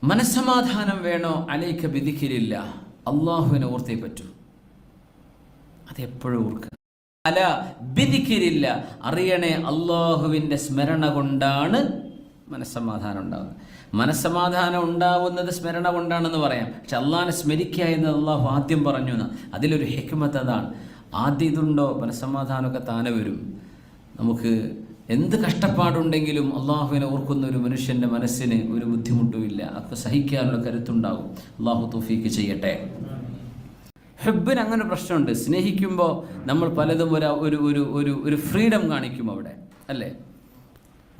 മനസ്സമാധാനം വേണോ? അലൈക ബിദിക്രില്ല, അള്ളാഹുവിനെ ഓർത്തേ പറ്റൂ. അതെപ്പോഴും ഓർക്കുക. അല ബിദിക്രില്ല, അറിയണേ അള്ളാഹുവിൻ്റെ സ്മരണ കൊണ്ടാണ് മനസ്സമാധാനം ഉണ്ടാകുന്നത്. മനസ്സമാധാനം ഉണ്ടാവുന്നത് സ്മരണ കൊണ്ടാണെന്ന് പറയാം. പക്ഷെ അള്ളാഹിനെ സ്മരിക്കുക എന്ന് അള്ളാഹു ആദ്യം പറഞ്ഞു എന്ന്. അതിലൊരു ഹിക്മത്ത് അതാണ്. ആദ്യം ഇതുണ്ടോ മനസ്സമാധാനമൊക്കെ താനെ വരും. നമുക്ക് എന്ത് കഷ്ടപ്പാടുണ്ടെങ്കിലും അള്ളാഹുവിനെ ഓർക്കുന്ന ഒരു മനുഷ്യൻ്റെ മനസ്സിന് ഒരു ബുദ്ധിമുട്ടുമില്ല, അതൊക്കെ സഹിക്കാനുള്ള കരുത്തുണ്ടാകും. അള്ളാഹു തൗഫീക്ക് ചെയ്യട്ടെ. ഹുബ്ബിന് അങ്ങനെ പ്രശ്നമുണ്ട്. സ്നേഹിക്കുമ്പോൾ നമ്മൾ പലതും ഒരു ഫ്രീഡം കാണിക്കും അവിടെ, അല്ലേ?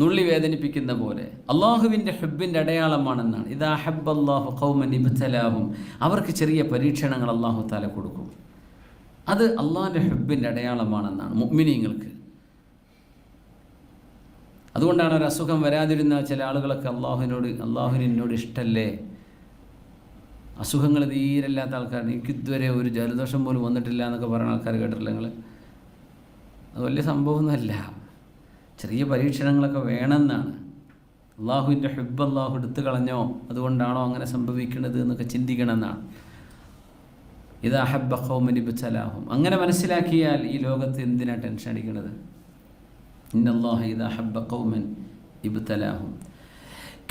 നുള്ളി വേദനിപ്പിക്കുന്ന പോലെ. അള്ളാഹുവിൻ്റെ ഹുബ്ബിൻ്റെ അടയാളമാണെന്നാണ്. ഇദാ ഹബ്ബല്ലാഹു ഖൗമൻ ഇബ്തലാഹും, അവർക്ക് ചെറിയ പരീക്ഷണങ്ങൾ അള്ളാഹു തആല കൊടുക്കും. അത് അള്ളാഹിൻ്റെ ഹുബ്ബിൻ്റെ അടയാളമാണെന്നാണ് മുഅ്മിനീങ്ങൾക്ക്. അതുകൊണ്ടാണ് ഒരു അസുഖം വരാതിരുന്ന ചില ആളുകളൊക്കെ അള്ളാഹുവിന് എന്നോട് ഇഷ്ടമല്ലേ, അസുഖങ്ങൾ തീരല്ലാത്ത ആൾക്കാർ, എനിക്കിതുവരെ ഒരു ജലദോഷം പോലും വന്നിട്ടില്ല എന്നൊക്കെ പറയുന്ന ആൾക്കാർ കേട്ടിട്ടില്ല നിങ്ങൾ? അത് വലിയ സംഭവമൊന്നുമല്ല. ചെറിയ പരീക്ഷണങ്ങളൊക്കെ വേണമെന്നാണ്. അള്ളാഹുവിൻ്റെ ഹുബ്ബ് അള്ളാഹു എടുത്തു കളഞ്ഞോ, അതുകൊണ്ടാണോ അങ്ങനെ സംഭവിക്കുന്നത് എന്നൊക്കെ ചിന്തിക്കണമെന്നാണ്. ഇദാ ഹബ്ബ ഖൗമൻ ഇബ്തലാഹും, അങ്ങനെ മനസ്സിലാക്കിയാൽ ഈ ലോകത്ത് എന്തിനാ ടെൻഷൻ അടിക്കുന്നത്? ഇന്നല്ലാഹ ഇദാ ഹബ്ബ ഖൗമൻ ഇബ്തലാഹും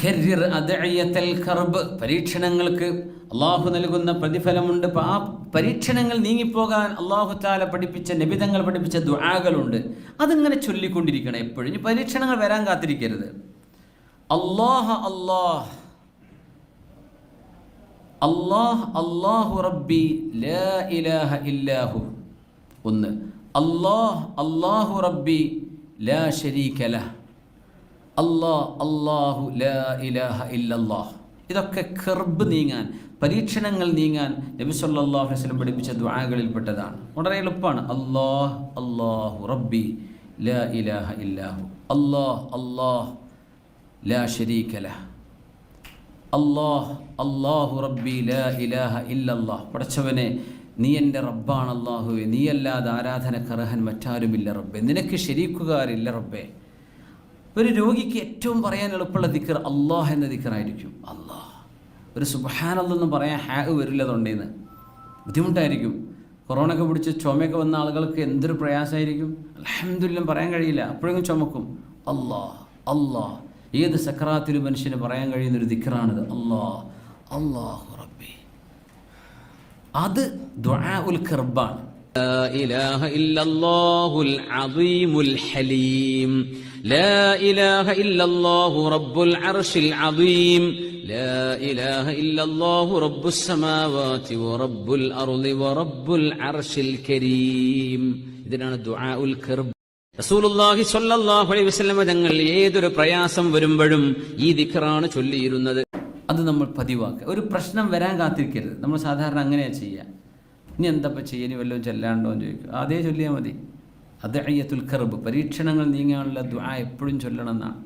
കർരിർ അദ്ഇയത്തൽ കർബ്, പരീക്ഷണങ്ങൾക്ക് അള്ളാഹു നൽകുന്ന പ്രതിഫലമുണ്ട്. ആ പരീക്ഷണങ്ങൾ നീങ്ങിപ്പോകാൻ അള്ളാഹു തആല പഠിപ്പിച്ച, നബിതങ്ങൾ പഠിപ്പിച്ച ദുആകളുണ്ട്. അതിങ്ങനെ ചൊല്ലിക്കൊണ്ടിരിക്കണം എപ്പോഴും. ഇനി പരീക്ഷണങ്ങൾ വരാൻ കാത്തിരിക്കരുത്. അല്ലാഹ് അല്ലാഹ് അല്ലാഹ് അല്ലാഹു റബ്ബി ലാ ഇലാഹ ഇല്ലാഹു. ഒന്ന്, അല്ലാഹ് അല്ലാഹു റബ്ബി ലാ ശരീക ലഹ്, അല്ലാഹു ലാ ഇലാഹ ഇല്ലല്ലാഹ്. ഇതൊക്കെ കർബ് നീങ്ങാൻ, പരീക്ഷണങ്ങൾ നീങ്ങാൻ നബി സല്ലല്ലാഹു അലൈഹി വസല്ലം പഠിപ്പിച്ച ദുആകളിൽപ്പെട്ടതാണ്. വളരെ എളുപ്പമാണ്. അല്ലാഹ് അല്ലാഹു റബ്ബി ലാ ഇലാഹ ഇല്ലാഹു, അല്ലാഹ് ലാ ശരീക ലഹ്, അല്ലാഹു റബ്ബി ലാ ഇലാഹ ഇല്ലല്ലാഹ്. പടച്ചവനെ, നീ എൻ്റെ റബ്ബാണ് അല്ലാഹുവേ, നീയല്ലാതെ ആരാധനക്കർഹൻ മറ്റാരുമില്ല റബ്ബേ, നിനക്ക് ശരീക്കുകാരില്ല റബ്ബേ. ഒരു രോഗിക്ക് ഏറ്റവും പറയാൻ എളുപ്പമുള്ള ദിക്ർ അല്ലാഹ് എന്ന ദിക്റായിരിക്കും. അല്ലാഹ്. ഒരു സുബ്ഹാനല്ലാഹ് പറയാൻ ഹാ വരില്ല തൊണ്ടേന്ന്, ബുദ്ധിമുട്ടായിരിക്കും. കൊറോണയൊക്കെ പിടിച്ച് ചുമയൊക്കെ വന്ന ആളുകൾക്ക് എന്തൊരു പ്രയാസമായിരിക്കും. അൽഹംദുലില്ലാഹ് പറയാൻ കഴിയില്ല, അപ്പോഴേക്കും ചുമക്കും. അല്ലാഹ്. ഏത് സക്രാത്തിലും മനുഷ്യന് പറയാൻ കഴിയുന്നൊരു ദിക്റാണിത്. അല്ലാഹു റബ്ബി. അത് ദുആഉൽ കർബാണ്. لا إله إلا الله العظيم الحليم، لا إله إلا الله رب العرش العظيم، لا إله إلا الله رب السماوات ورب الأرض ورب العرش الكريم. ഇതിനാണ് ദുആഉൽ കർബ്. റസൂലുള്ളാഹി സ്വല്ലല്ലാഹു അലൈഹി വസല്ലം തങ്ങൾ ഏതൊരു പ്രയാസം വരുമ്പോഴും ഈ ദിക്റാണ് ചൊല്ലിയിരുന്നത്. അത് നമ്മൾ പതിവാക്കുക. ഒരു പ്രശ്നം വരാൻ കാത്തിരിക്കരുത്. നമ്മൾ സാധാരണ അങ്ങനെയാണ് ചെയ്യുക. ഇനി എന്തപ്പോൾ ചെയ്യുക, ഇനി വല്ലതും ചെല്ലാണ്ടോ എന്ന് ചോദിക്കും. അതേ ചൊല്ലിയാൽ മതി. അദ്ഇയത്തുൽ കർബ്, പരീക്ഷണങ്ങൾ നീങ്ങാനുള്ള ദുആ എപ്പോഴും ചൊല്ലണം എന്നാണ്.